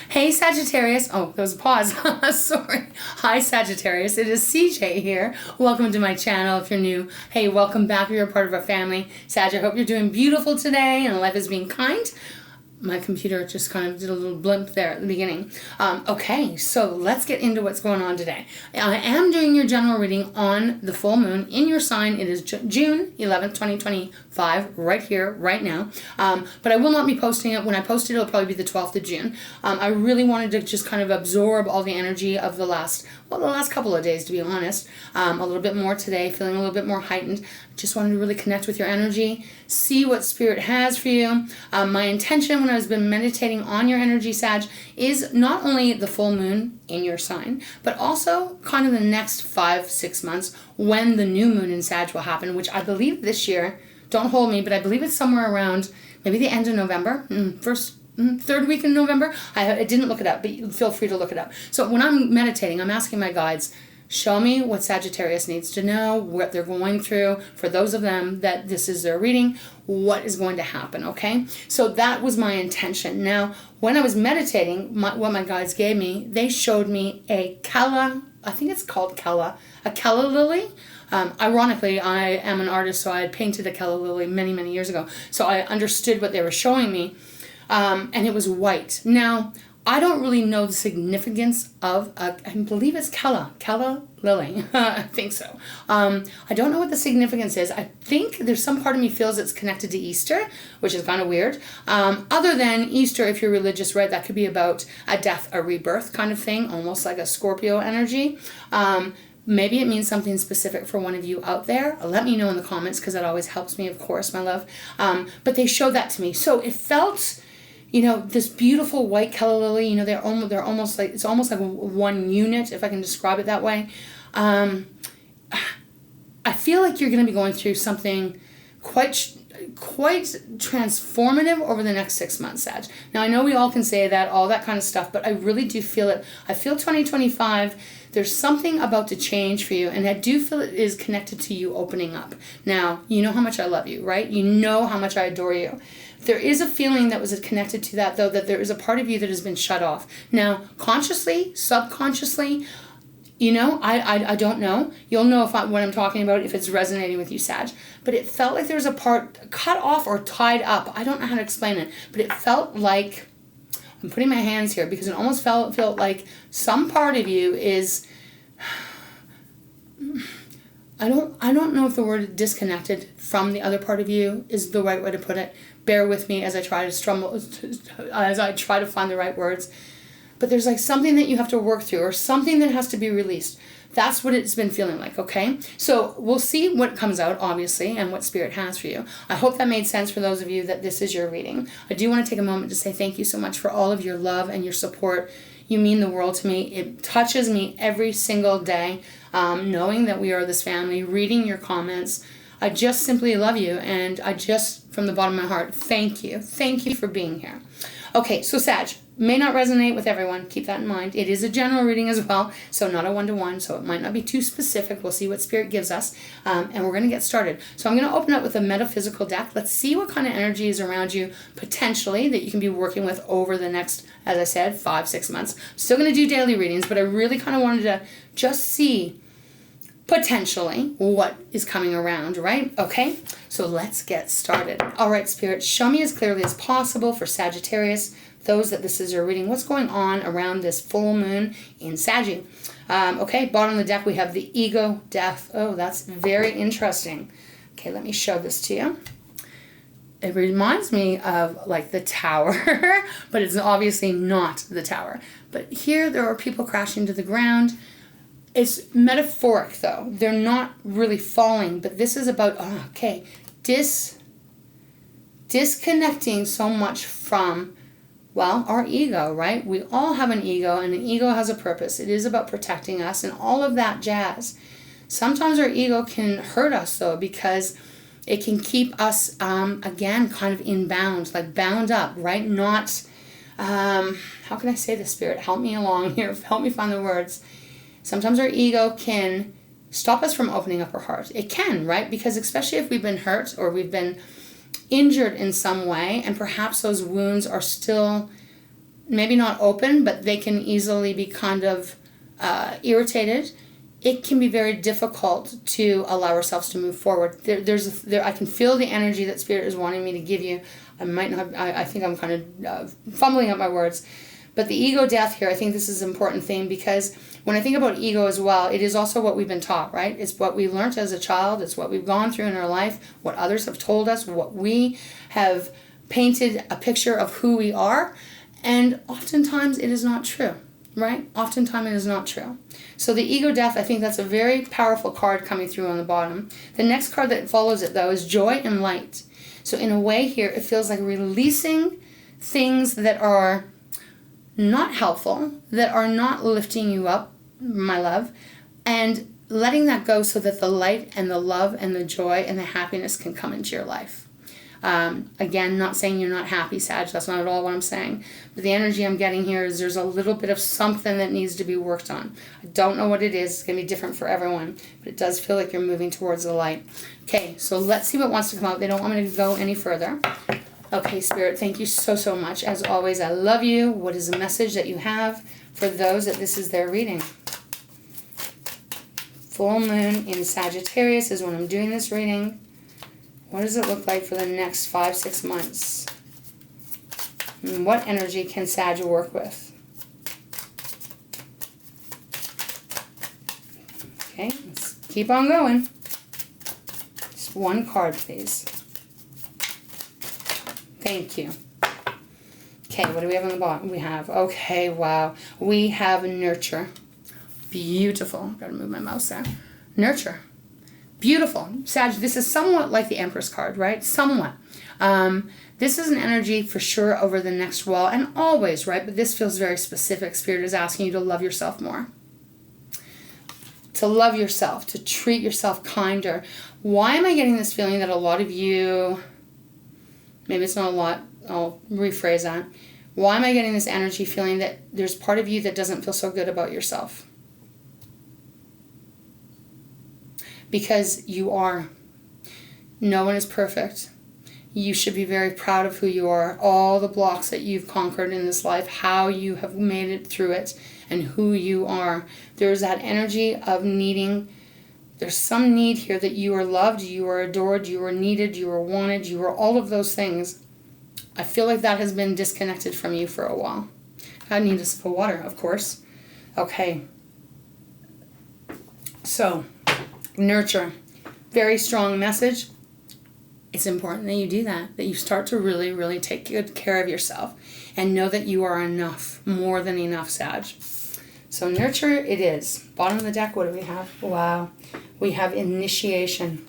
Hey Sagittarius. Oh, there was a pause. Sorry. Hi Sagittarius. It is CJ here. Welcome to my channel if you're new. Hey, welcome back if you're a part of our family. Sag, I hope you're doing beautiful today and life is being kind. My computer just kind of did a little blimp there at the beginning. Okay, so let's get into what's going on today. I am doing your general reading on the full moon in your sign. It is June 11th, 2025, right here, right now. But I will not be posting it. When I post it, it'll probably be the 12th of June. I really wanted to just kind of absorb all the energy of the last couple of days, to be honest. A little bit more today, feeling a little bit more heightened. Just wanted to really connect with your energy, see what Spirit has for you. My intention when I've been meditating on your energy, Sag, is not only the full moon in your sign, but also kind of the next 5-6 months when the new moon in Sag will happen, which I believe this year, don't hold me, but I believe it's somewhere around maybe the end of November, third week in November. I didn't look it up, but feel free to look it up. So when I'm meditating, I'm asking my guides, show me what Sagittarius needs to know, what they're going through. For those of them that this is their reading, what is going to happen, okay? So that was my intention. Now, when I was meditating, what my guides gave me, they showed me a Kala, I think it's called Kala, a Kala lily. Ironically, I am an artist, so I had painted a Kala lily many, many years ago. So I understood what they were showing me, and it was white. Now, I don't really know the significance of, I believe it's Kala lily. I think so. I don't know what the significance is. I think there's some part of me feels it's connected to Easter, which is kind of weird. Other than Easter, if you're religious, right, that could be about a death, a rebirth kind of thing, almost like a Scorpio energy. Maybe it means something specific for one of you out there. Let me know in the comments because that always helps me, of course, my love. But they showed that to me. So it felt, this beautiful white Kala lily, they're almost like, it's almost like one unit, if I can describe it that way. I feel like you're going to be going through something quite transformative over the next 6 months, Sag. Now, I know we all can say that, all that kind of stuff, but I really do feel it. I feel 2025, there's something about to change for you, and I do feel it is connected to you opening up. Now, you know how much I love you, right? You know how much I adore you. There is a feeling that was connected to that, though, that there is a part of you that has been shut off. Now, consciously, subconsciously, I don't know. You'll know what I'm talking about if it's resonating with you, Sag. But it felt like there was a part cut off or tied up. I don't know how to explain it, but it felt like, I'm putting my hands here because it almost felt like some part of you is, I don't know if the word disconnected from the other part of you is the right way to put it. Bear with me as I try to find the right words. But there's like something that you have to work through or something that has to be released. That's what it's been feeling like, okay? So we'll see what comes out, obviously, and what Spirit has for you. I hope that made sense for those of you that this is your reading. I do want to take a moment to say thank you so much for all of your love and your support. You mean the world to me. It touches me every single day, knowing that we are this family, reading your comments. I just simply love you, and I just, from the bottom of my heart, thank you. Thank you for being here. Okay, so Sag, may not resonate with everyone. Keep that in mind. It is a general reading as well, so not a one-to-one, so it might not be too specific. We'll see what Spirit gives us, and we're going to get started. So I'm going to open up with a metaphysical deck. Let's see what kind of energy is around you, potentially, that you can be working with over the next, as I said, 5-6 months. Still going to do daily readings, but I really kind of wanted to just see potentially what is coming around, right? Okay, so let's get started. All right, Spirit, show me as clearly as possible for Sagittarius, those that this is your reading, what's going on around this full moon in Saggy. Okay, bottom of the deck we have the ego, death. Oh, that's very interesting. Okay, let me show this to you. It reminds me of like the tower, but it's obviously not the tower. But here there are people crashing to the ground. It's metaphoric, though. They're not really falling, but this is about, disconnecting so much from, well, our ego, right? We all have an ego, and an ego has a purpose. It is about protecting us and all of that jazz. Sometimes our ego can hurt us, though, because it can keep us, again, kind of inbound, like bound up, right? Not, how can I say this, Spirit? Help me along here. Help me find the words. Sometimes our ego can stop us from opening up our heart. It can, right? Because especially if we've been hurt or we've been injured in some way, and perhaps those wounds are still maybe not open, but they can easily be kind of irritated, it can be very difficult to allow ourselves to move forward. I can feel the energy that Spirit is wanting me to give you. I might not. I think I'm kind of fumbling up my words, but the ego death here. I think this is an important thing, because when I think about ego as well, it is also what we've been taught, right? It's what we learned as a child. It's what we've gone through in our life. What others have told us. What we have painted a picture of who we are, and oftentimes it is not true. Right? Oftentimes it is not true. So the ego death, I think that's a very powerful card coming through on the bottom. The next card that follows it, though, is joy and light. So in a way here, it feels like releasing things that are not helpful, that are not lifting you up, my love, and letting that go so that the light and the love and the joy and the happiness can come into your life. Again, not saying you're not happy, Sag. That's not at all what I'm saying. But the energy I'm getting here is there's a little bit of something that needs to be worked on. I don't know what it is. It's going to be different for everyone. But it does feel like you're moving towards the light. Okay, so let's see what wants to come out. They don't want me to go any further. Okay, Spirit, thank you so, so much. As always, I love you. What is the message that you have for those that this is their reading? Full moon in Sagittarius is when I'm doing this reading. What does it look like for the next 5-6 months? And what energy can Sag work with? Okay, let's keep on going. Just one card, please. Thank you. Okay, what do we have on the bottom? We have, okay, wow. We have nurture. Beautiful. Gotta move my mouse there. Nurture. Beautiful. Sag, this is somewhat like the Empress card, right? Somewhat. This is an energy for sure over the next while, and always, right? But this feels very specific. Spirit is asking you to love yourself more. To love yourself, to treat yourself kinder. Why am I getting this feeling that a lot of you, maybe it's not a lot, I'll rephrase that. Why am I getting this energy feeling that there's part of you that doesn't feel so good about yourself? Because you are. No one is perfect. You should be very proud of who you are. All the blocks that you've conquered in this life, how you have made it through it, and who you are. There's that energy of needing. There's some need here that you are loved, you are adored, you are needed, you are wanted, you are all of those things. I feel like that has been disconnected from you for a while. I need a sip of water, of course. Okay. So, nurture. Very strong message. It's important that you do that you start to really, really take good care of yourself and know that you are enough, more than enough, Sag. So nurture it is. Bottom of the deck, what do we have? Wow. We have initiation.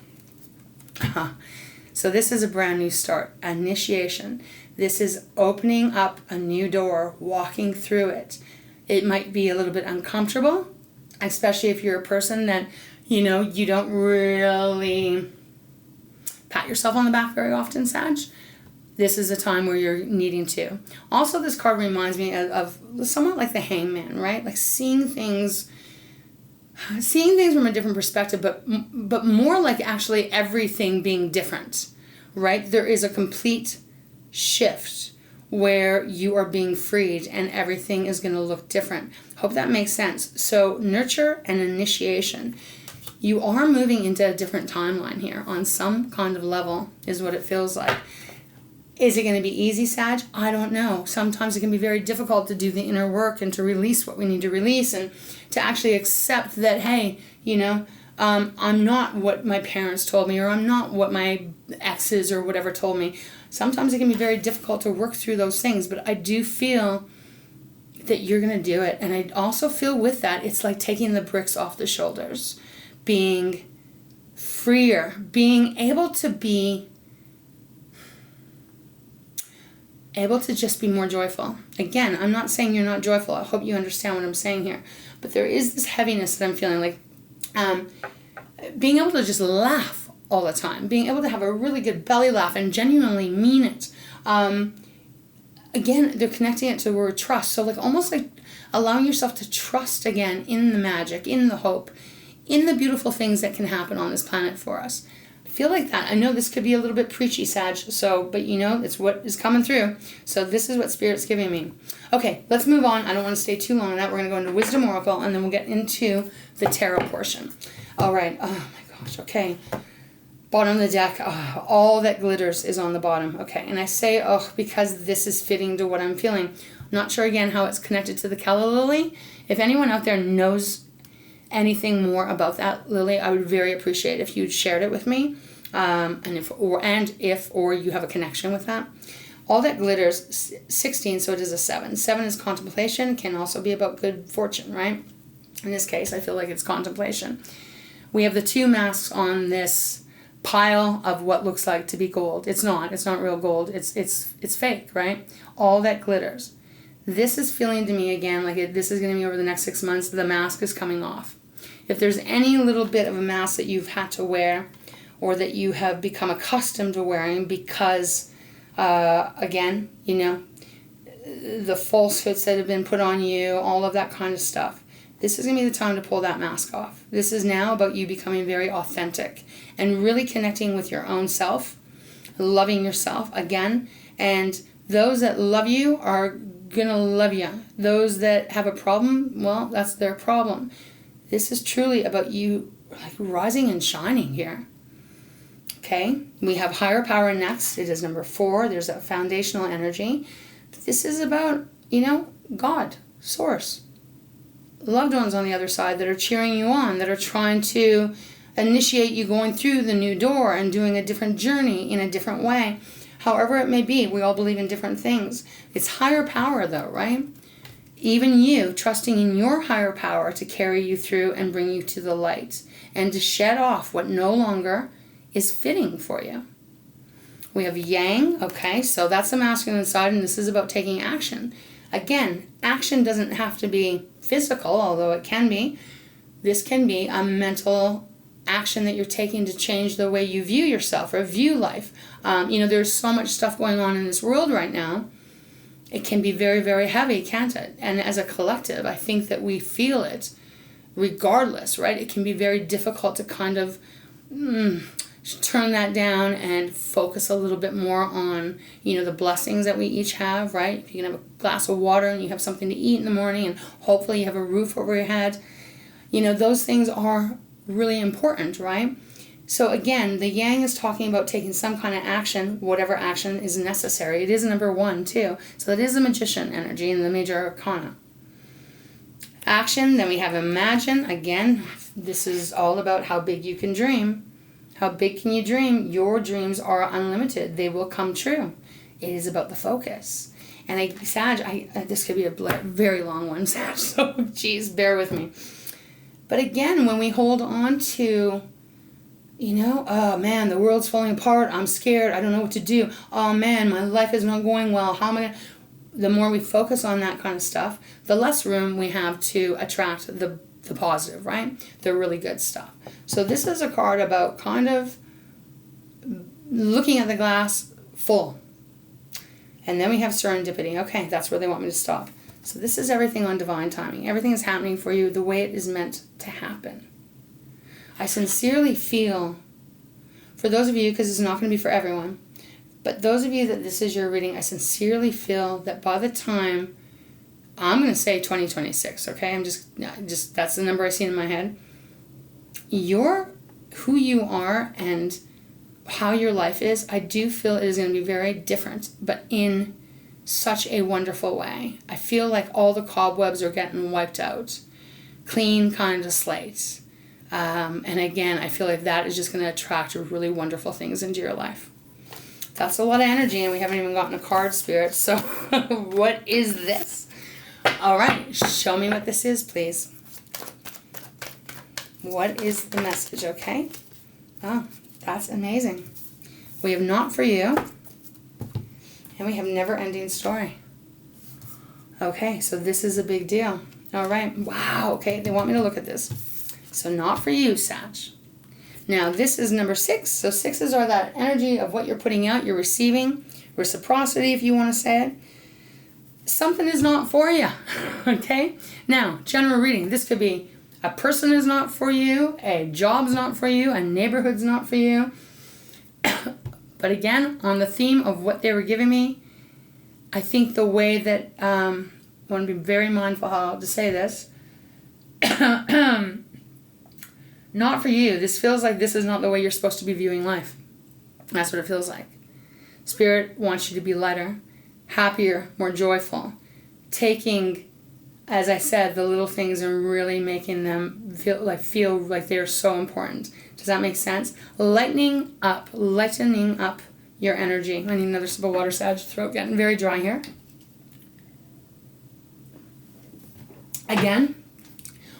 So this is a brand new start. Initiation. This is opening up a new door, walking through it. It might be a little bit uncomfortable, especially if you're a person that you don't really pat yourself on the back very often, Sag. This is a time where you're needing to. Also, this card reminds me of somewhat like the Hangman, right? Like seeing things from a different perspective, but more like actually everything being different, right? There is a complete shift where you are being freed and everything is going to look different. Hope that makes sense. So nurture and initiation. You are moving into a different timeline here on some kind of level is what it feels like. Is it going to be easy, Sag? I don't know. Sometimes it can be very difficult to do the inner work and to release what we need to release and to actually accept that, hey, I'm not what my parents told me, or I'm not what my exes or whatever told me. Sometimes it can be very difficult to work through those things, but I do feel that you're going to do it. And I also feel with that, it's like taking the bricks off the shoulders, being freer, being able to just be more joyful. Again, I'm not saying you're not joyful. I hope you understand what I'm saying here. But there is this heaviness that I'm feeling, like being able to just laugh all the time, being able to have a really good belly laugh and genuinely mean it. Again, they're connecting it to the word trust. So like almost like allowing yourself to trust again in the magic, in the hope, in the beautiful things that can happen on this planet for us. feel like that. I know this could be a little bit preachy, Sag, so, but you know, it's what is coming through. So this is what Spirit's giving me. Okay, let's move on. I don't want to stay too long on that. We're going to go into Wisdom Oracle, and then we'll get into the Tarot portion. All right. Oh, my gosh. Okay. Bottom of the deck. Oh, all that glitters is on the bottom. Okay, and I say, oh, because this is fitting to what I'm feeling. I'm not sure, again, how it's connected to the Calla Lily. If anyone out there knows anything more about that lily, I would very appreciate if you'd shared it with me, and if you have a connection with that. All that glitters, 16, so it is a 7. 7 is contemplation, can also be about good fortune, right? In this case, I feel like it's contemplation. We have the 2 masks on this pile of what looks like to be gold. It's not real gold. It's fake, right? All that glitters. This is feeling to me again like this is going to be over the next 6 months. The mask is coming off. If there's any little bit of a mask that you've had to wear or that you have become accustomed to wearing because, again, you know, the falsehoods that have been put on you, all of that kind of stuff, this is going to be the time to pull that mask off. This is now about you becoming very authentic and really connecting with your own self, loving yourself again. And those that love you are going to love you. Those that have a problem, well, that's their problem. This is truly about you like rising and shining here. Okay, we have higher power next. It is number 4. There's a foundational energy. This is about, you know, God, source. Loved ones on the other side that are cheering you on, that are trying to initiate you going through the new door and doing a different journey in a different way. However it may be, we all believe in different things. It's higher power though, right? Even you trusting in your higher power to carry you through and bring you to the light and to shed off what no longer is fitting for you. We have Yang, okay, so that's the masculine side, and this is about taking action. Again, action doesn't have to be physical, although it can be. This can be a mental action that you're taking to change the way you view yourself or view life. You know, there's so much stuff going on in this world right now. It can be very, very heavy, can't it? And as a collective, I think that we feel it regardless, right? It can be very difficult to kind of turn that down and focus a little bit more on, you know, the blessings that we each have, right? If you can have a glass of water and you have something to eat in the morning and hopefully you have a roof over your head, you know, those things are really important, right? So again, the Yang is talking about taking some kind of action, whatever action is necessary. It is number 1 too. So it is the Magician energy in the Major Arcana. Action, then we have Imagine. Again, this is all about how big you can dream. How big can you dream? Your dreams are unlimited. They will come true. It is about the focus. And this could be a very long one, Sag, so geez, bear with me. But again, when we hold on to, you know, oh man, the world's falling apart, I'm scared, I don't know what to do, oh man, my life is not going well, how am I going to... The more we focus on that kind of stuff, the less room we have to attract the positive, right? The really good stuff. So this is a card about kind of looking at the glass full. And then we have Serendipity. Okay, that's where they want me to stop. So this is everything on divine timing. Everything is happening for you the way it is meant to happen. I sincerely feel, for those of you, because it's not going to be for everyone, but those of you that this is your reading, I sincerely feel that by the time, I'm going to say 2026, okay? I'm just that's the number I see in my head. Who you are and how your life is, I do feel it is going to be very different, but in such a wonderful way. I feel like all the cobwebs are getting wiped out. Clean kind of slate. And again, I feel like that is just going to attract really wonderful things into your life. That's a lot of energy, and we haven't even gotten a card, Spirit. So what is this? All right, show me what this is, please. What is the message, okay? Oh, that's amazing. We have Not For You, and we have Never-Ending Story. Okay, so this is a big deal. All right, wow, okay, they want me to look at this. So Not For You, Sag. Now, this is number 6. So 6s are that energy of what you're putting out, you're receiving, reciprocity, if you want to say it. Something is not for you, okay? Now, general reading. This could be a person is not for you, a job's not for you, a neighborhood's not for you. But again, on the theme of what they were giving me, I think the way that, I want to be very mindful how to say this. Not for you. This feels like this is not the way you're supposed to be viewing life. That's what it feels like. Spirit wants you to be lighter, happier, more joyful. Taking, as I said, the little things and really making them feel like they're so important. Does that make sense? Lightening up your energy. I need another sip of water, Sag. Throat getting very dry here. Again,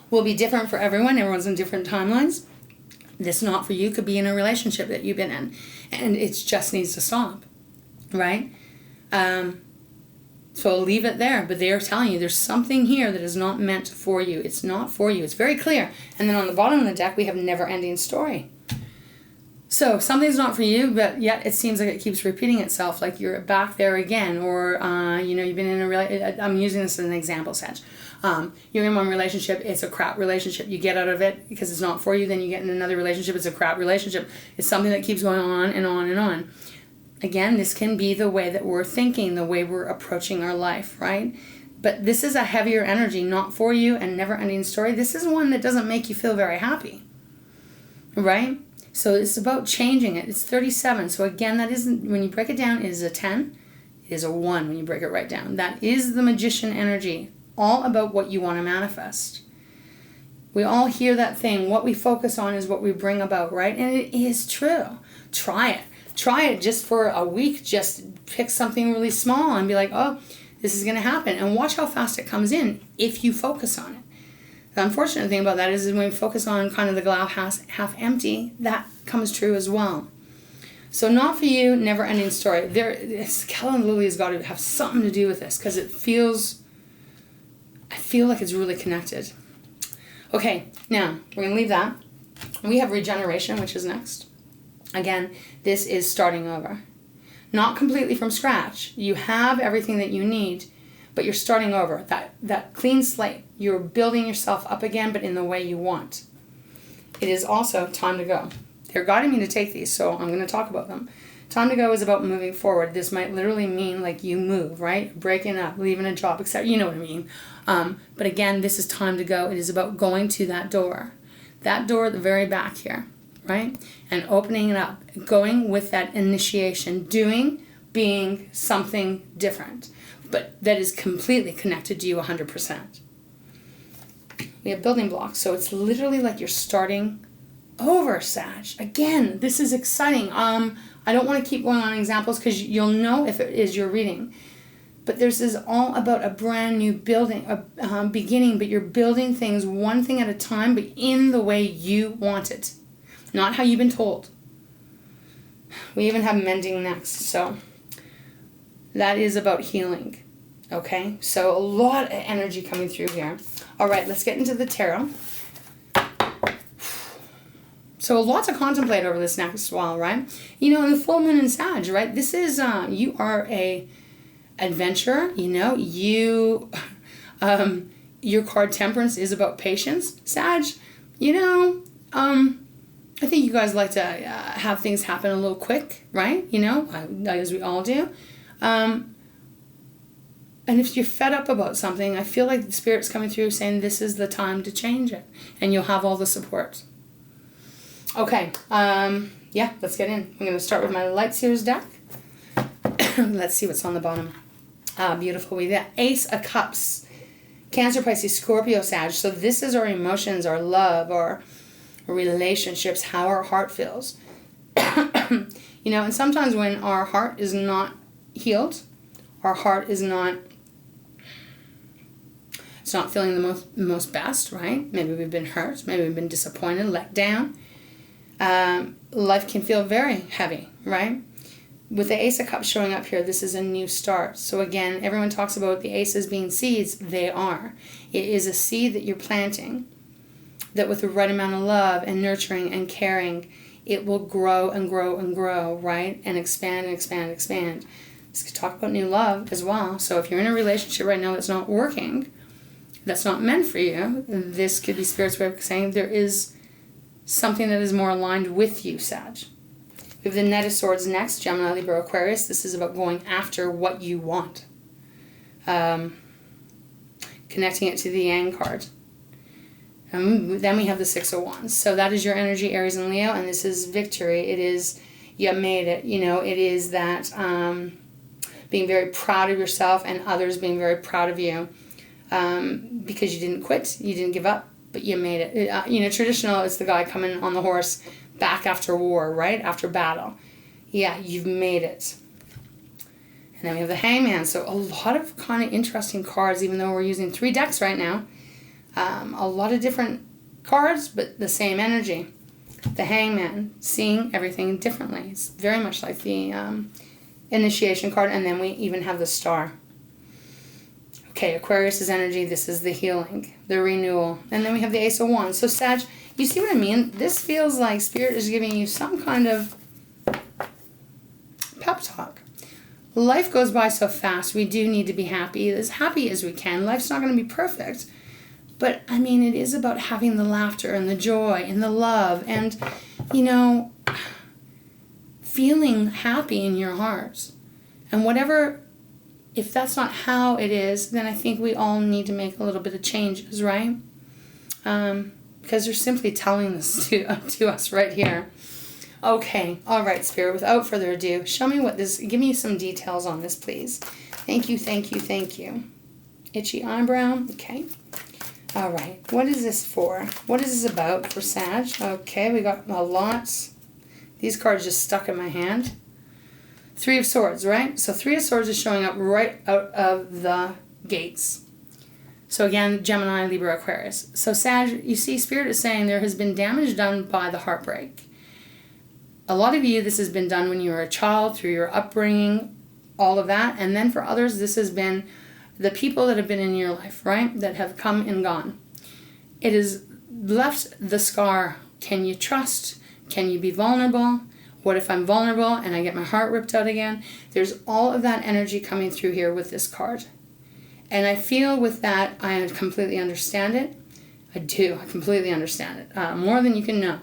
will be different for everyone. Everyone's in different timelines. This not for you could be in a relationship that you've been in, and it just needs to stop, right? So I'll leave it there, but they are telling you there's something here that is not meant for you. It's not for you. It's very clear. And then on the bottom of the deck, we have never-ending story. So something's not for you, but yet it seems like it keeps repeating itself, like you're back there again, or, you've been in I'm using this as an example, Sag. You're in one relationship, it's a crap relationship. You get out of it because it's not for you, then you get in another relationship, it's a crap relationship. It's something that keeps going on and on and on. Again, this can be the way that we're thinking, the way we're approaching our life, right? But this is a heavier energy, not for you, and never-ending story. This is one that doesn't make you feel very happy, right? So it's about changing it. It's 37. So again, that isn't, when you break it down, it is a 10. It is a 1 when you break it right down. That is the magician energy, all about what you want to manifest. We all hear that thing, what we focus on is what we bring about, right? And it is true. Try it. Try it just for a week. Just pick something really small and be like, oh, this is going to happen. And watch how fast it comes in if you focus on it. The unfortunate thing about that is when we focus on kind of the glass half empty, that comes true as well. So not for you, never-ending story. Helen Lilly has got to have something to do with this because I feel like it's really connected. Okay, now we're going to leave that. We have regeneration, which is next. Again, this is starting over. Not completely from scratch. You have everything that you need, but you're starting over. That clean slate. You're building yourself up again, but in the way you want. It is also time to go. They're guiding me to take these, so I'm going to talk about them. Time to go is about moving forward. This might literally mean like you move, right? Breaking up, leaving a job, etc. You know what I mean. But again, this is time to go. It is about going to that door. That door at the very back here, right? And opening it up. Going with that initiation. Being something different. But that is completely connected to you 100%. We have building blocks. So it's literally like you're starting over, Sag. Again, this is exciting. I don't want to keep going on examples because you'll know if it is your reading. But this is all about a brand new building, a beginning, but you're building things one thing at a time, but in the way you want it. Not how you've been told. We even have mending next. So that is about healing. Okay? So a lot of energy coming through here. All right, let's get into the tarot. So a lot to contemplate over this next while, right? You know, in the full moon in Sag, right? This is, you are a adventurer, you know. Your card Temperance is about patience. Sag, you know, I think you guys like to have things happen a little quick, right? You know, as we all do. And if you're fed up about something, I feel like the Spirit's coming through saying this is the time to change it. And you'll have all the support. Okay, yeah, let's get in. I'm going to start with my Light Seers deck. Let's see what's on the bottom. Beautiful. We got Ace of Cups. Cancer, Pisces, Scorpio, Sag. So this is our emotions, our love, our relationships, how our heart feels. You know, and sometimes when our heart is not healed, our heart is not, it's not feeling the most best, right? Maybe we've been hurt, maybe we've been disappointed, let down. Life can feel very heavy, right? With the Ace of Cups showing up here, this is a new start. So again, everyone talks about the aces being seeds. They are. It is a seed that you're planting that with the right amount of love and nurturing and caring, it will grow and grow and grow, right? And expand and expand and expand. Let's talk about new love as well. So if you're in a relationship right now that's not working, that's not meant for you, this could be Spirit's way of saying there is something that is more aligned with you, Sag. We have the Knight of Swords next, Gemini, Libra, Aquarius. This is about going after what you want. Connecting it to the Yang card. Then we have the Six of Wands. So that is your energy, Aries and Leo, and this is victory. It is, you made it. You know, it is that being very proud of yourself and others being very proud of you because you didn't quit, you didn't give up, but you made it. You know, traditional is the guy coming on the horse back after war, right? After battle. Yeah, you've made it. And then we have the Hangman. So a lot of kind of interesting cards, even though we're using 3 decks right now. A lot of different cards, but the same energy. The Hangman, seeing everything differently. It's very much like the initiation card, and then we even have the Star. Okay, Aquarius' energy, this is the healing, the renewal. And then we have the Ace of Wands. So Sag, you see what I mean? This feels like Spirit is giving you some kind of pep talk. Life goes by so fast. We do need to be happy as we can. Life's not going to be perfect. But, I mean, it is about having the laughter and the joy and the love and, you know, feeling happy in your heart. And whatever, if that's not how it is, then I think we all need to make a little bit of changes, right? Because they're simply telling this to us right here. Okay, all right, Spirit, without further ado, show me what this, give me some details on this, please. Thank you, thank you, thank you. Itchy eyebrow, okay. All right, what is this for? What is this about for Sag? Okay, we got a lot. These cards just stuck in my hand. 3 of Swords, right? So 3 of Swords is showing up right out of the gates. So again, Gemini, Libra, Aquarius. So Sag, you see, Spirit is saying there has been damage done by the heartbreak. A lot of you, this has been done when you were a child, through your upbringing, all of that. And then for others, this has been the people that have been in your life, right? That have come and gone. It has left the scar. Can you trust? Can you be vulnerable? What if I'm vulnerable and I get my heart ripped out again? There's all of that energy coming through here with this card. And I feel with that, I completely understand it. I do. I completely understand it. More than you can know.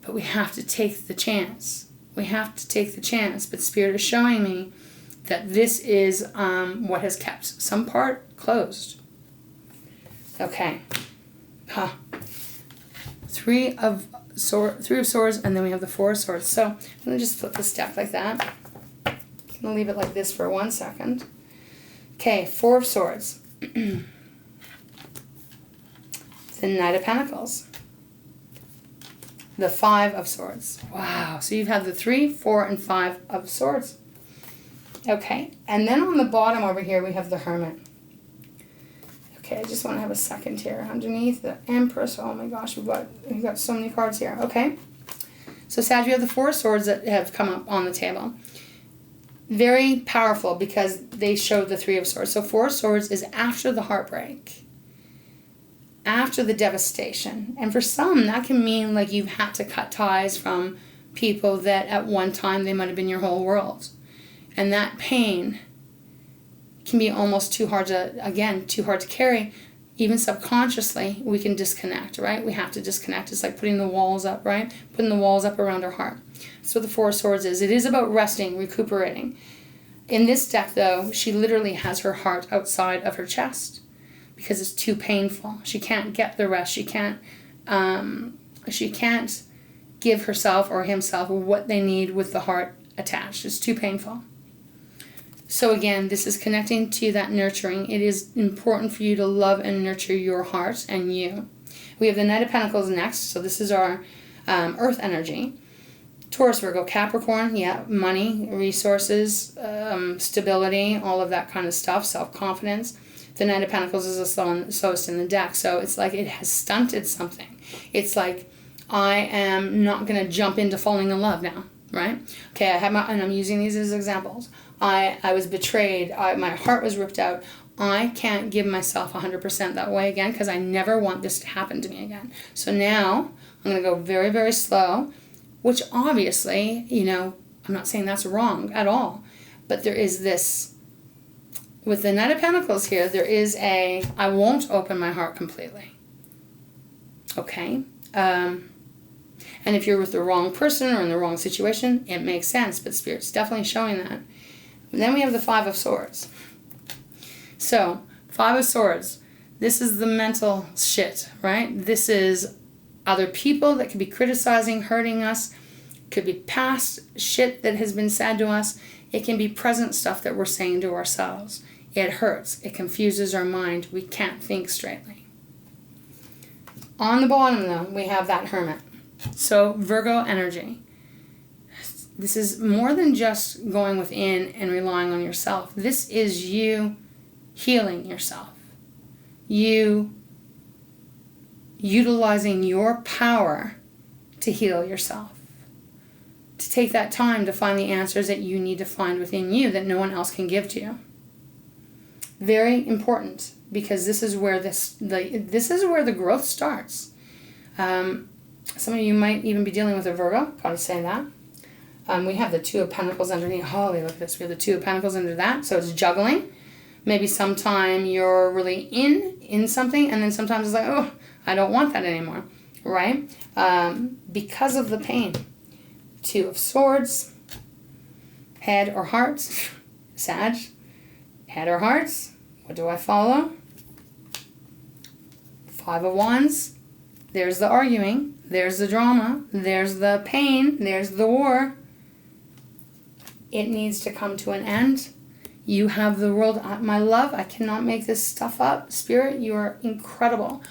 But we have to take the chance. We have to take the chance. But Spirit is showing me that this is what has kept some part closed. Okay. 3 of Swords, and then we have the 4 of Swords. So I'm going to just flip this deck like that. I'm going to leave it like this for 1 second. Okay, 4 of Swords. The Knight of Pentacles. The 5 of Swords. Wow. So you've had the 3, 4, and 5 of Swords. Okay. And then on the bottom over here, we have the Hermit. Okay, I just want to have a second here. Underneath the Empress. Oh my gosh, we've got so many cards here. Okay. So Sag, you have the 4 of Swords that have come up on the table. Very powerful because they show the 3 of Swords. So 4 of Swords is after the heartbreak. After the devastation. And for some, that can mean like you've had to cut ties from people that at one time they might have been your whole world. And that pain can be almost too hard to carry. Even subconsciously, we can disconnect, right? We have to disconnect. It's like putting the walls up, right? Putting the walls up around our heart. That's what the 4 of Swords is. It is about resting, recuperating. In this deck, though, she literally has her heart outside of her chest because it's too painful. She can't get the rest. She can't give herself or himself what they need with the heart attached. It's too painful. So again, this is connecting to that nurturing. It is important for you to love and nurture your heart and you. We have the Knight of Pentacles next. So this is our earth energy. Taurus, Virgo, Capricorn, yeah, money, resources, stability, all of that kind of stuff, self-confidence. The Knight of Pentacles is the slowest in the deck. So it's like it has stunted something. It's like I am not going to jump into falling in love now, right? Okay, and I'm using these as examples. I was betrayed. My heart was ripped out. I can't give myself 100% that way again because I never want this to happen to me again. So now I'm going to go very, very slow, which obviously, you know, I'm not saying that's wrong at all. But there is this, with the Knight of Pentacles here, there is I won't open my heart completely. Okay? And And if you're with the wrong person or in the wrong situation, it makes sense, but Spirit's definitely showing that. And then we have the Five of Swords. So, Five of Swords, this is the mental shit, right? This is other people that could be criticizing, hurting us. Could be past shit that has been said to us. It can be present stuff that we're saying to ourselves. It hurts. It confuses our mind. We can't think straightly. On the bottom, though, we have that Hermit. So, Virgo energy. This is more than just going within and relying on yourself. This is you healing yourself. You utilizing your power to heal yourself. To take that time to find the answers that you need to find within you that no one else can give to you. Very important, because this is where this is where the growth starts. Some of you might even be dealing with a Virgo. Gotta say that. We have the Two of Pentacles underneath. Holy, look at this. We have the Two of Pentacles under that. So it's juggling. Maybe sometime you're really in something, and then sometimes it's like, oh, I don't want that anymore, right? Because of the pain. Two of Swords, head or heart, Sag, head or hearts, what do I follow? Five of Wands, there's the arguing, there's the drama, there's the pain, there's the war. It needs to come to an end. You have the world, my love, I cannot make this stuff up. Spirit, you are incredible.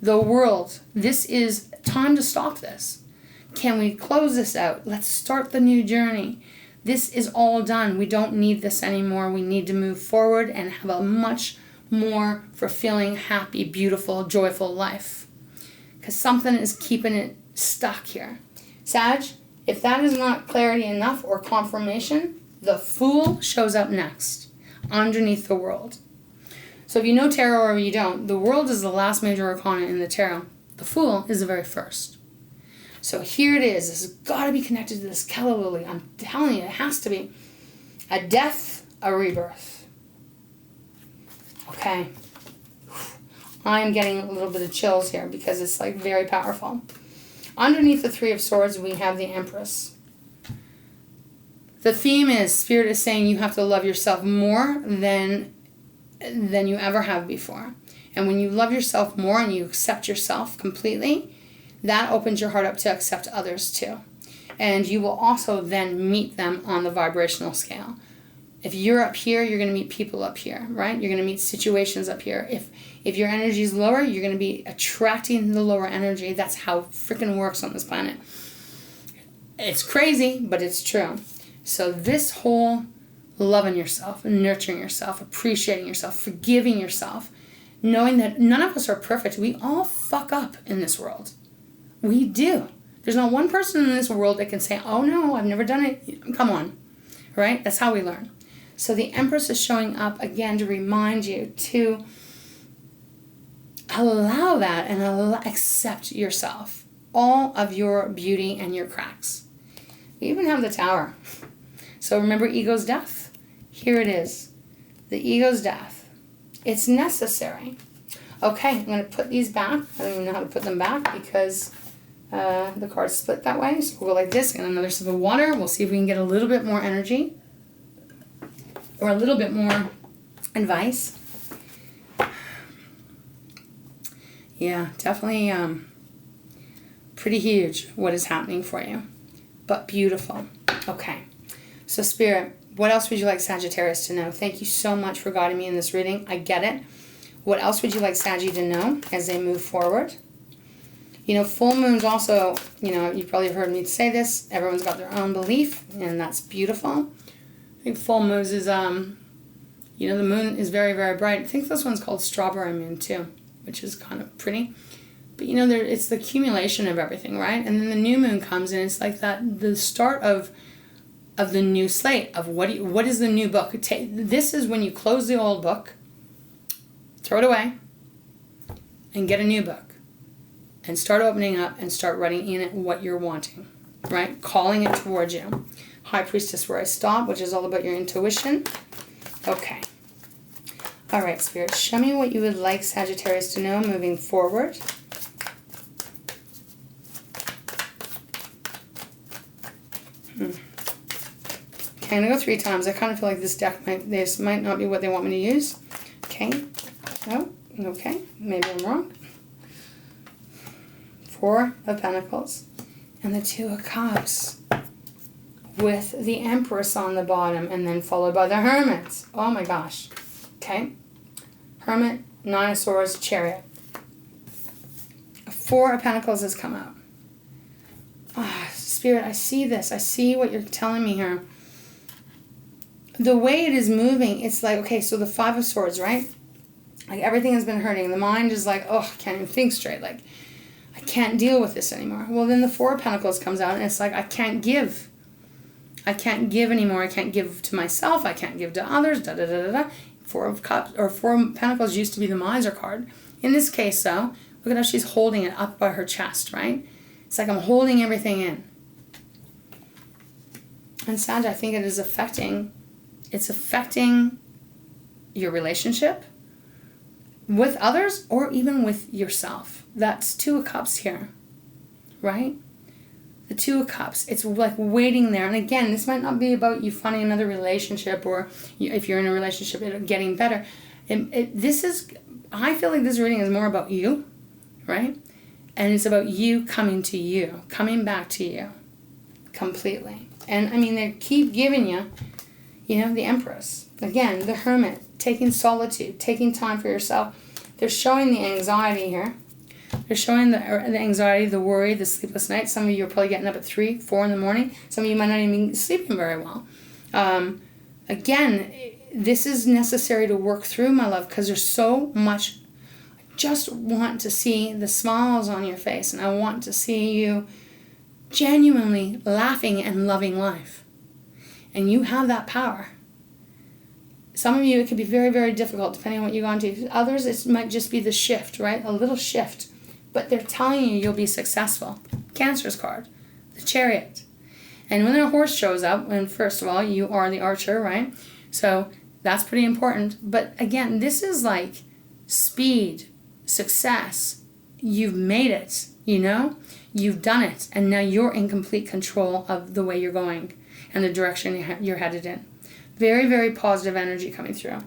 The world, this is time to stop this. Can we close this out? Let's start the new journey. This is all done. We don't need this anymore. We need to move forward and have a much more fulfilling, happy, beautiful, joyful life. Because something is keeping it stuck here. Sag, if that is not clarity enough or confirmation, the Fool shows up next, underneath the World. So if you know tarot or you don't, the World is the last major arcana in the tarot. The Fool is the very first. So here it is. This has got to be connected to this Keller Lily. I'm telling you, it has to be. A death, a rebirth. Okay. I'm getting a little bit of chills here because it's like very powerful. Underneath the Three of Swords, we have the Empress. The theme is, Spirit is saying you have to love yourself more than you ever have before. And when you love yourself more and you accept yourself completely, that opens your heart up to accept others too. And you will also then meet them on the vibrational scale. If you're up here, you're going to meet people up here, right? You're going to meet situations up here. If your energy is lower, you're going to be attracting the lower energy. That's how it freaking works on this planet. It's crazy, but it's true. So this whole loving yourself, nurturing yourself, appreciating yourself, forgiving yourself, knowing that none of us are perfect. We all fuck up in this world. We do. There's not one person in this world that can say, oh no, I've never done it. Come on. Right? That's how we learn. So the Empress is showing up again to remind you to allow that and accept yourself. All of your beauty and your cracks. We even have the Tower. So remember ego's death? Here it is. The ego's death. It's necessary. Okay, I'm going to put these back. I don't even know how to put them back because the cards split that way. So we'll go like this and another sip of water. We'll see if we can get a little bit more energy or a little bit more advice. Yeah, definitely pretty huge what is happening for you, but beautiful. Okay, so Spirit, what else would you like Sagittarius to know? Thank you so much for guiding me in this reading. I get it. What else would you like Saggy to know as they move forward? You know, full moons also, you know, you've probably heard me say this. Everyone's got their own belief, and that's beautiful. I think full moons is, you know, the moon is very, very bright. I think this one's called Strawberry Moon, too, which is kind of pretty. But, you know, it's the accumulation of everything, right? And then the new moon comes, and it's like that, the start of the new slate, of what is the new book. This is when you close the old book, throw it away, and get a new book. And start opening up and start writing in it what you're wanting, right? Calling it towards you. High Priestess, where I stop, which is all about your intuition. Okay. All right, Spirit, show me what you would like Sagittarius to know moving forward. Okay, I'm going to go 3 times. I kind of feel like this might not be what they want me to use. Okay. Oh, okay. Maybe I'm wrong. 4 of Pentacles and the 2 of Cups with the Empress on the bottom and then followed by the Hermit. Oh my gosh. Okay. Hermit, 9 of Swords, Chariot. 4 of Pentacles has come out. Spirit, I see this. I see what you're telling me here. The way it is moving, it's like, okay, so the 5 of Swords, right? Like everything has been hurting. The mind is like, oh, I can't even think straight. Like, I can't deal with this anymore. Well, then the 4 of Pentacles comes out and it's like, I can't give. I can't give anymore. I can't give to myself. I can't give to others. Da da da da da. 4 of Cups or 4 of Pentacles used to be the Miser card. In this case, though, look at how she's holding it up by her chest, right? It's like I'm holding everything in. And Sag, I think it is affecting your relationship with others or even with yourself. That's 2 of Cups here, right? The 2 of Cups, it's like waiting there. And again, this might not be about you finding another relationship or if you're in a relationship, it getting better. I feel like this reading is more about you, right? And it's about you coming to you, coming back to you completely. And I mean, they keep giving you, the Empress. Again, the Hermit, taking solitude, taking time for yourself. They're showing the anxiety here. They're showing the anxiety, the worry, the sleepless nights. Some of you are probably getting up at 3, 4 in the morning. Some of you might not even be sleeping very well. Again, this is necessary to work through, my love, because there's so much. I just want to see the smiles on your face, and I want to see you genuinely laughing and loving life. And you have that power. Some of you, it could be very, very difficult depending on what you go into. Others, it might just be the shift, right? A little shift. But they're telling you you'll be successful. Cancer's card, the Chariot. And when a horse shows up, and first of all, you are the archer, right? So that's pretty important. But again, this is like speed, success. You've made it, You've done it. And now you're in complete control of the way you're going and the direction you're headed in. Very, very positive energy coming through.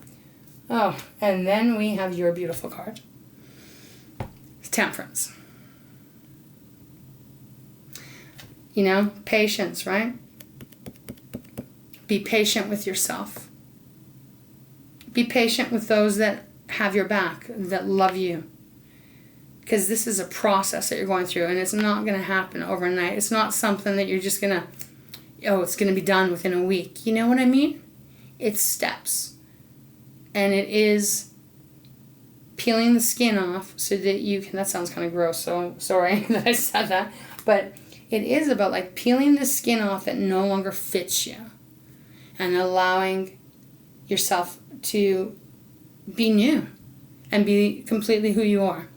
Oh, and then we have your beautiful card. Temperance. Patience, right? Be patient with yourself. Be patient with those that have your back, that love you. Because this is a process that you're going through, and it's not going to happen overnight. It's not something that you're just going to, it's going to be done within a week. You know what I mean? It's steps. And it is peeling the skin off so that you can, that sounds kind of gross, so sorry that I said that. But it is about like peeling the skin off that no longer fits you and allowing yourself to be new and be completely who you are.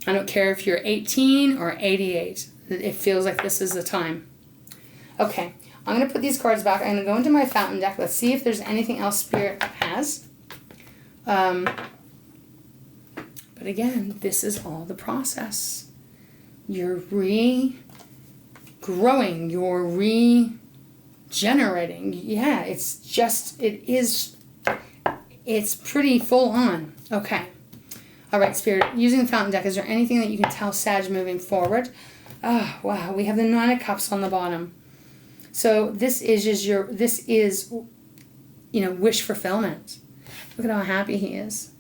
I don't care if you're 18 or 88. It feels like this is the time. Okay, I'm going to put these cards back. I'm going to go into my fountain deck. Let's see if there's anything else Spirit has. But again, this is all the process. You're regrowing. You're regenerating. Yeah, it's pretty full on. Okay. All right, Spirit, using the fountain deck, is there anything that you can tell Sag moving forward? Oh, wow, we have the 9 of Cups on the bottom. So this is wish fulfillment. Look at how happy he is,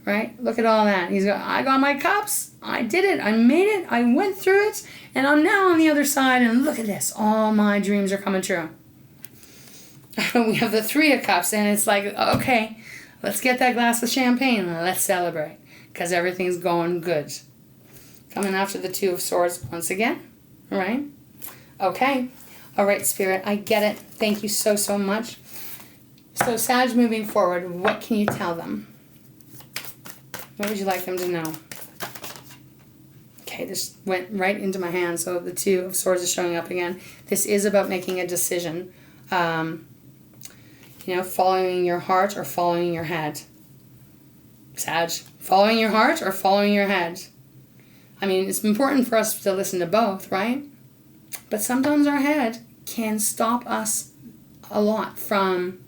right? Look at all that. I got my cups. I did it. I made it. I went through it. And I'm now on the other side. And look at this. All my dreams are coming true. We have the 3 of Cups. And it's like, okay, let's get that glass of champagne. Let's celebrate. Because everything's going good. Coming after the 2 of Swords once again. Right? Okay. All right, Spirit. I get it. Thank you so, so much. So, Sag moving forward, what can you tell them? What would you like them to know? Okay, this went right into my hand, so the 2 of Swords is showing up again. This is about making a decision. Following your heart or following your head. Sag, following your heart or following your head? I mean, it's important for us to listen to both, right? But sometimes our head can stop us a lot from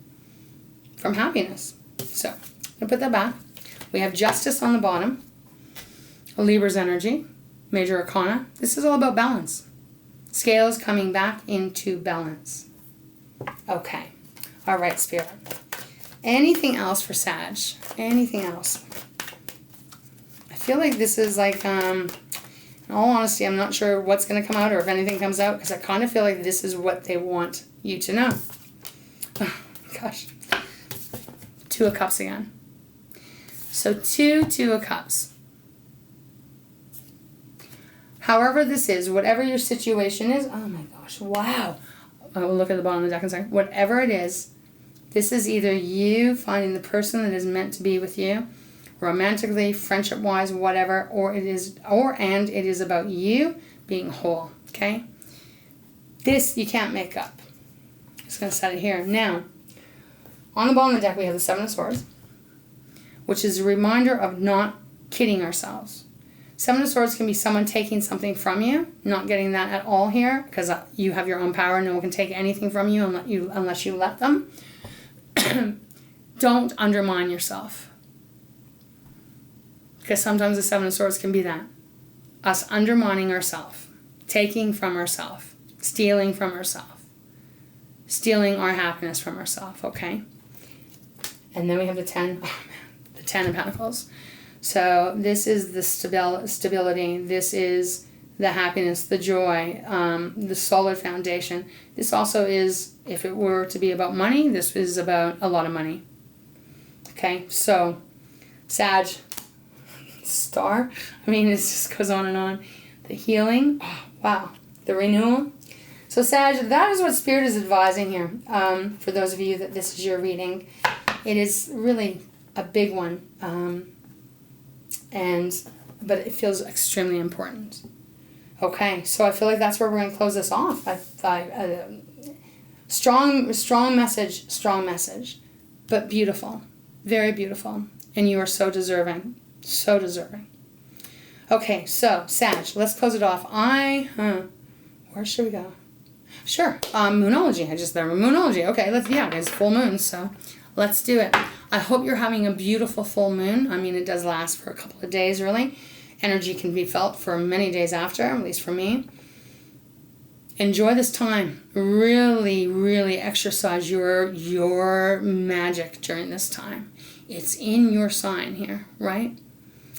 happiness. So I'm going to put that back. We have Justice on the bottom. Libra's energy. Major Arcana. This is all about balance. Scales coming back into balance. Okay. All right, Spirit. Anything else for Sag? Anything else? I feel like this is like, in all honesty, I'm not sure what's going to come out or if anything comes out, because I kind of feel like this is what they want you to know. Oh, gosh. Two of Cups again. So Two of Cups. However this is, whatever your situation is, oh my gosh, wow. I will look at the bottom of the deck and say, whatever it is, this is either you finding the person that is meant to be with you, romantically, friendship-wise, whatever, or it is about you being whole, okay? This you can't make up. I'm just going to set it here. Now, on the bottom of the deck, we have the Seven of Swords, which is a reminder of not kidding ourselves. Seven of Swords can be someone taking something from you, not getting that at all here, because you have your own power. No one can take anything from you unless you let them. Don't undermine yourself. Because sometimes the Seven of Swords can be that. Us undermining ourselves, taking from ourselves, stealing from ourselves, stealing our happiness from ourselves, okay? And then we have the 10 of Pentacles. So this is the stability. This is the happiness, the joy, the solid foundation. This also is, if it were to be about money, this is about a lot of money. Okay, so Sag, Star. I mean, it just goes on and on. The healing. Oh, wow. The renewal. So Sag, that is what Spirit is advising here. For those of you that this is your reading, it is really a big one. But it feels extremely important. Okay, so I feel like that's where we're going to close this off. Strong message, but beautiful, very beautiful, and you are so deserving, so deserving. Okay, so Sag, let's close it off. Where should we go? Sure, moonology. I just there moonology. Okay, it's full moon, so let's do it. I hope you're having a beautiful full moon. I mean, it does last for a couple of days, really. Energy can be felt for many days after, at least for me. Enjoy this time. Really, really exercise your magic during this time. It's in your sign here, right?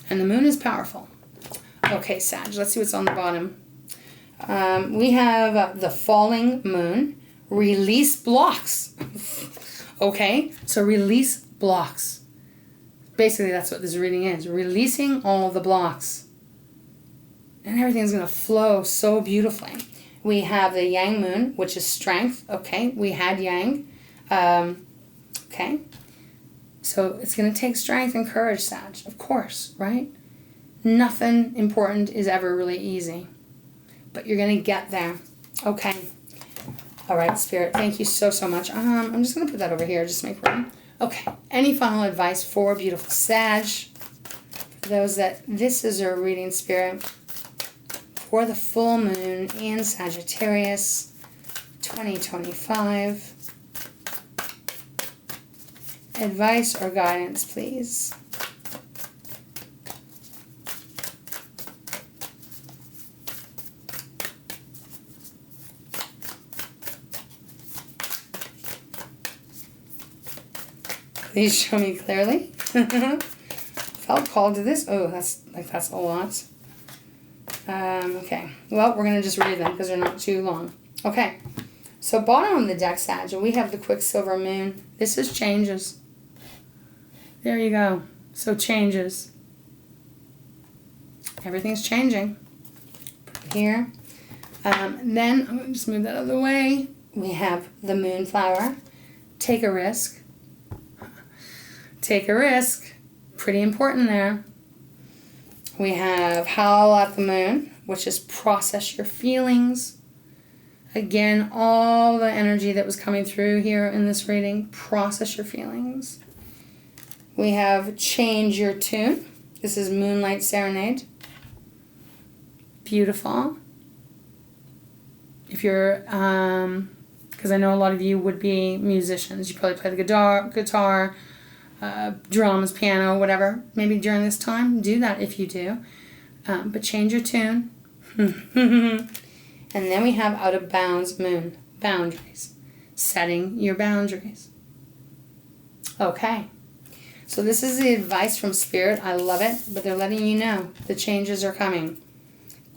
And the moon is powerful. Okay, Sag, let's see what's on the bottom. We have the falling moon. Release blocks. Okay, so release blocks. Basically, that's what this reading is. Releasing all the blocks. And everything's going to flow so beautifully. We have the Yang moon, which is strength. Okay, we had Yang. Okay. So it's going to take strength and courage, Sag. Of course, right? Nothing important is ever really easy. But you're going to get there. Okay. All right, Spirit. Thank you so, so much. I'm just going to put that over here. Just make room. Okay. Any final advice for beautiful Sag? For those that this is your reading, Spirit, for the full moon in Sagittarius 2025. Advice or guidance, please. Please show me clearly. Felt called to this. Oh, that's a lot. Okay. Well, we're going to just read them because they're not too long. Okay. So bottom of the deck, Sag, we have the Quicksilver moon. This is changes. There you go. So changes. Everything's changing. Put it here. Then, I'm going to just move that out of the way. We have the Moonflower. Take a risk. Take a risk. Pretty important there. We have Howl at the Moon, which is process your feelings. Again, all the energy that was coming through here in this reading, process your feelings. We have Change Your Tune. This is Moonlight Serenade. Beautiful. If you're going because I know a lot of you would be musicians. You probably play the guitar, drums, piano, whatever. Maybe during this time, do that if you do. But change your tune. And then we have out of bounds moon, boundaries. Setting your boundaries. Okay. So this is the advice from Spirit. I love it, but they're letting you know the changes are coming.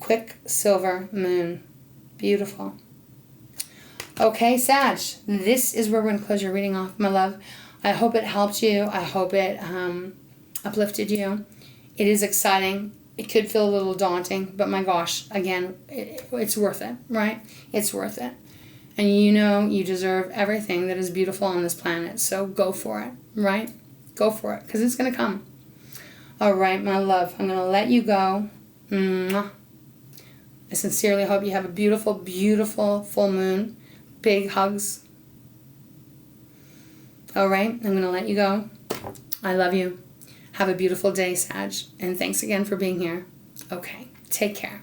Quicksilver moon. Beautiful. Okay, Sag, this is where we're going to close your reading off, my love. I hope it helped you. I hope it uplifted you. It is exciting. It could feel a little daunting, but my gosh, again, it's worth it, right? It's worth it. And you know you deserve everything that is beautiful on this planet, so go for it, right? Go for it, because it's going to come. All right, my love, I'm going to let you go. Mwah. I sincerely hope you have a beautiful, beautiful full moon. Big hugs. All right, I'm going to let you go. I love you. Have a beautiful day, Sag. And thanks again for being here. Okay, take care.